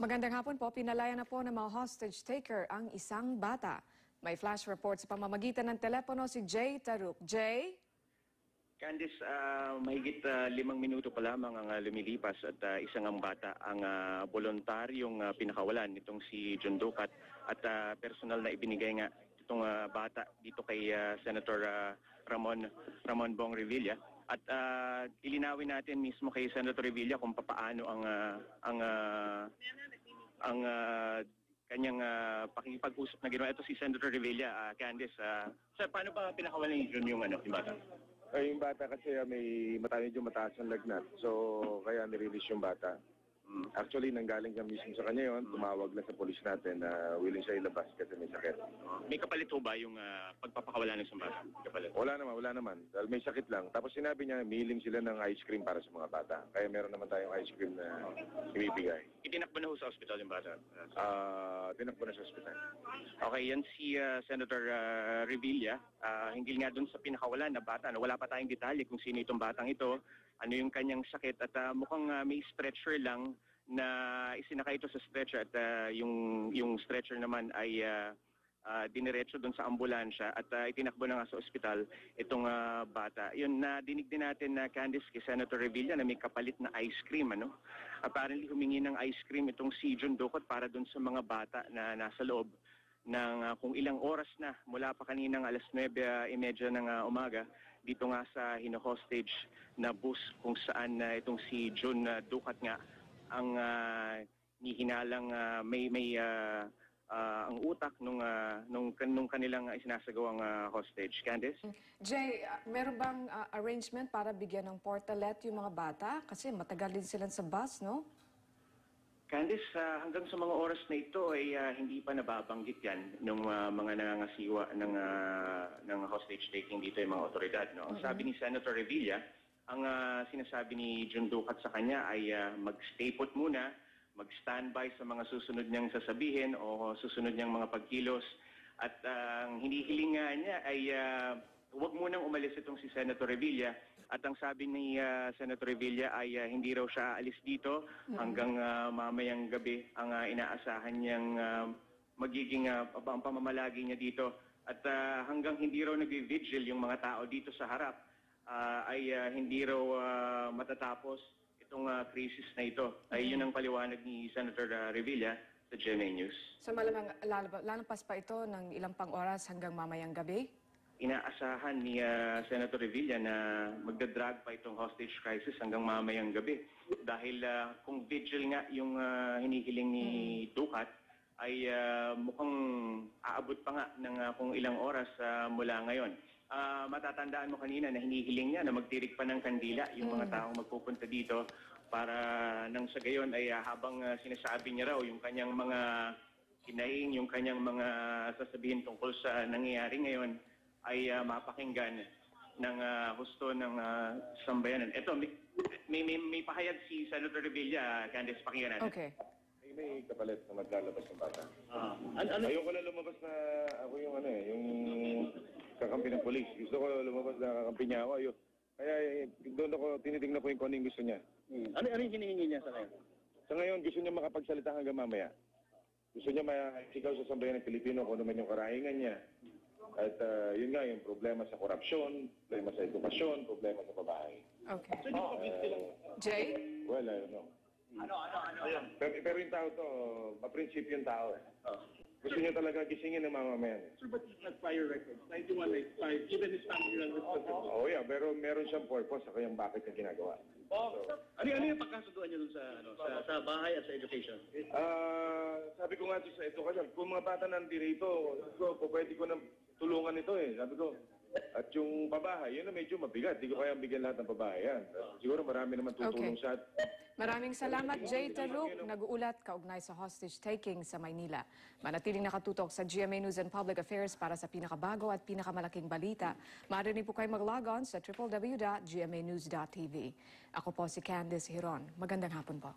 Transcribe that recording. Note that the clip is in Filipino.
Magandang hapon po. Pinalaya na po ng mga hostage taker ang isang bata. May flash report sa pamamagitan ng telepono si Jay Taruk. Jay? Candice, mahigit 5 minuto pa lamang ang lumilipas at isang ang bata ang voluntaryong pinakawalan nitong si John Ducat at personal na ibinigay nga itong bata dito kay Senator Ramon Bong Revilla. At ilinawin natin mismo kay Senator Revilla kung paano ang kanyang pakikipag-usap na ginawa. Ito si Senator Revilla, Candice. Sir, paano ba pinakawalan ni John yung bata? Ay, yung bata kasi may medyo mataas ang lagnat. So, kaya nirelease yung bata. Actually, nanggaling kami mismo sa kanya yun. Tumawag lang sa polis natin na willing siya ilabas kasi may sakit. May kapalit ho ba yung pagpapakawala ng isang bata? Kapalit? Wala naman. Dahil may sakit lang. Tapos sinabi niya, mihiling sila ng ice cream para sa mga bata. Kaya meron naman tayong ice cream na ibibigay. Itinakbo na ho sa ospital yung bata? Tinakbo na sa ospital. Okay, yan si Senator Revilla. Hinggil nga dun sa pinakawalan na bata. Wala pa tayong detalye kung sino itong batang ito, ano yung kanyang sakit at mukhang may stretcher lang na isinakay ito sa stretcher at yung stretcher naman ay diniretso doon sa ambulansya at itinakbo na nga sa ospital itong bata. Yun, nadinig din natin na Candice kay Senator Revilla na may kapalit na ice cream. Apparently humingi ng ice cream itong si John Ducat para doon sa mga bata na nasa loob ng kung ilang oras na mula pa kaninang 9:30 ng umaga dito nga sa hino-hostage na bus kung saan itong si John Ducat nga ang nihinalang may ang utak nung kanilang isinasagawang hostage. Candice? Jay, meron bang arrangement para bigyan ng portalet yung mga bata? Kasi matagal din sila sa bus, no? Candice, hanggang sa mga oras na ito ay hindi pa nababanggit yan ng mga nangangasiwa ng hostage taking dito yung mga otoridad. No? Ang sabi ni Senator Revilla, ang sinasabi ni John Ducat sa kanya ay mag-stay put muna, mag-standby sa mga susunod niyang sasabihin o susunod niyang mga pagkilos. At ang hinihiling nga niya ay huwag munang umalis itong si Senator Revilla. At ang sabi ni Senator Revilla ay hindi raw siya aalis dito hanggang mamayang gabi ang inaasahan niyang magiging pamamalagi niya dito. At hanggang hindi raw nag-vigil yung mga tao dito sa harap ay hindi raw matatapos itong crisis na ito. Ay yun ang paliwanag ni Senator Revilla sa GMA News. So malamang lalapas pa ito ng ilang pang oras hanggang mamayang gabi? Inaasahan ni Senator Revilla na magdadrag pa itong hostage crisis hanggang mamayang gabi. Dahil kung vigil nga yung hinihiling ni Ducat, ay mukhang aabot pa nga ng kung ilang oras mula ngayon. Matatandaan mo kanina na hinihiling niya na magtirik pa ng kandila yung mga taong magpupunta dito para nang sa gayon ay habang sinasabi niya raw yung kanyang mga hinaing, yung kanyang mga sasabihin tungkol sa nangyayari ngayon, ay mapakinggan ng husto ng sambayanan. Ito, may pahayag si Senator Revilla, Candice, pakinggan natin. Okay. May kapalit na maglalabas ng bata. Ayoko na lumabas na ako yung yung kakampi ng polis. Gusto ko lumabas na kakampi niya ako. Kaya doon ako tinitingnan ko yung kung gusto niya. Ano yung hinihingi niya sa ngayon? Sa ngayon, gusto niya makapagsalita hanggang mamaya. Gusto niya sigaw sa sambayan ng Pilipino kung ano man yung karahingan niya. At yun nga, yung problema sa korupsyon, problema sa edukasyon, problema sa babae. Okay. Jay? Well, I don't know. Pero yung tao to, maprinsipyo yung tao eh. Gusto niya talaga gisingin ng mamamayan. Sir, but he's not prior records. 9195, even his family ran responsible. Oh yeah, pero meron siyang purpose sa kanyang bakit niya ginagawa. Ano yung pagkasuduan niyo dun sa bahay at sa education? Sabi ko nga sa edukasyon, kung mga bata nandito, pwede ko na tulungan ito eh. Sabi ko, at yung pabahay, yun na medyo mabigat. Di ko kaya bigyan lahat ng pabahay yan. Siguro marami naman tutulong sa... Maraming salamat, Jay Taruk. Nag-uulat kaugnay sa hostage taking sa Maynila. Manatiling nakatutok sa GMA News and Public Affairs para sa pinakabago at pinakamalaking balita. Maaari po kayo mag-log on sa www.gmanews.tv. Ako po si Candice Hiron. Magandang hapon po.